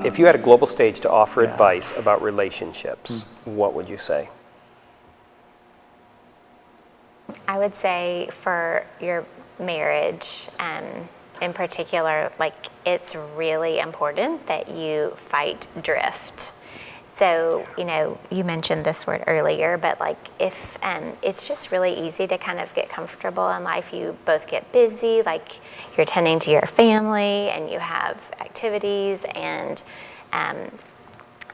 If you had a global stage to offer advice about relationships, what would you say? I would say for your marriage, in particular, like, it's really important that you fight drift. So, you mentioned this word earlier, but like, if it's just really easy to kind of get comfortable in life. You both get busy, like you're tending to your family and you have activities and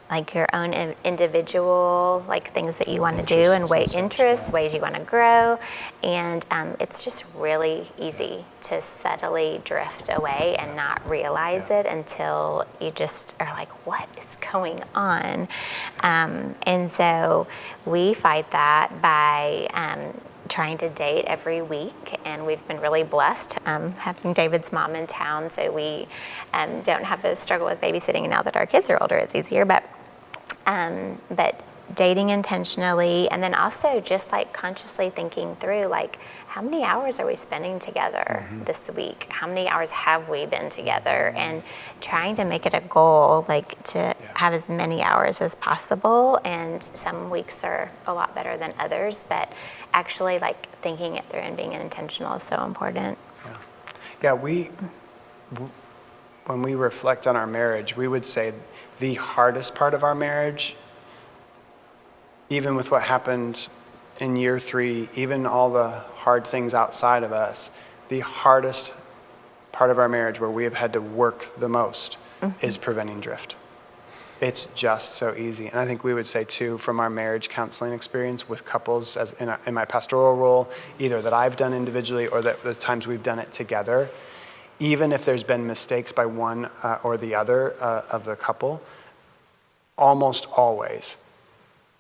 like your own individual, like things that you want to do and interests, ways you want to grow. And it's just really easy to subtly drift away and not realize it until you just are like, what is going on? And so we fight that by trying to date every week, and we've been really blessed having David's mom in town, so we don't have to struggle with babysitting. Now that our kids are older, it's easier, but dating intentionally, and then also just like consciously thinking through, like, how many hours are we spending together this week? How many hours have we been together? And trying to make it a goal, like, to have as many hours as possible. And some weeks are a lot better than others, but actually, like, thinking it through and being intentional is so important. When we reflect on our marriage, we would say the hardest part of our marriage, even with what happened in year 3, even all the hard things outside of us, the hardest part of our marriage where we have had to work the most is preventing drift. It's just so easy. And I think we would say too, from our marriage counseling experience with couples, as in my pastoral role, either that I've done individually or that the times we've done it together, even if there's been mistakes by one or the other of the couple, almost always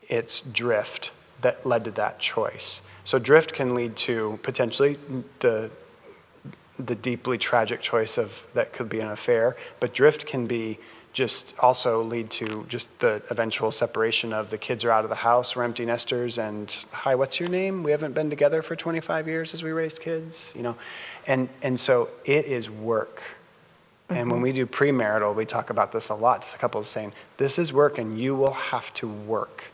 it's drift that led to that choice. So drift can lead to potentially the deeply tragic choice of that could be an affair, but drift can be just also lead to just the eventual separation of the kids are out of the house, we're empty nesters, and hi, what's your name? We haven't been together for 25 years as we raised kids, And so it is work. And when we do premarital, we talk about this a lot. The couples saying, this is work, and you will have to work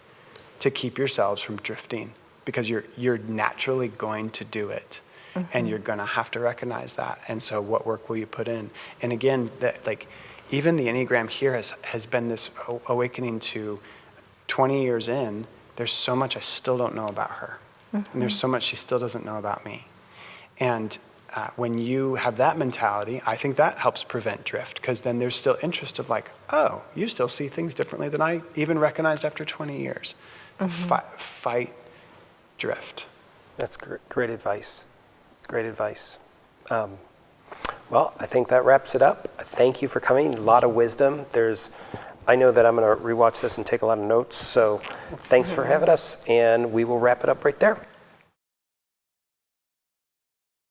to keep yourselves from drifting, because you're naturally going to do it. And you're going to have to recognize that. And so what work will you put in? And again, that, like, even the Enneagram here has been this awakening to 20 years in, there's so much I still don't know about her. And there's so much she still doesn't know about me. And when you have that mentality, I think that helps prevent drift, because then there's still interest of like, oh, you still see things differently than I even recognized after 20 years. Fight drift. That's great advice. Great advice. Well, I think that wraps it up. Thank you for coming. A lot of wisdom. I know that I'm going to rewatch this and take a lot of notes. So thanks for having us, and we will wrap it up right there.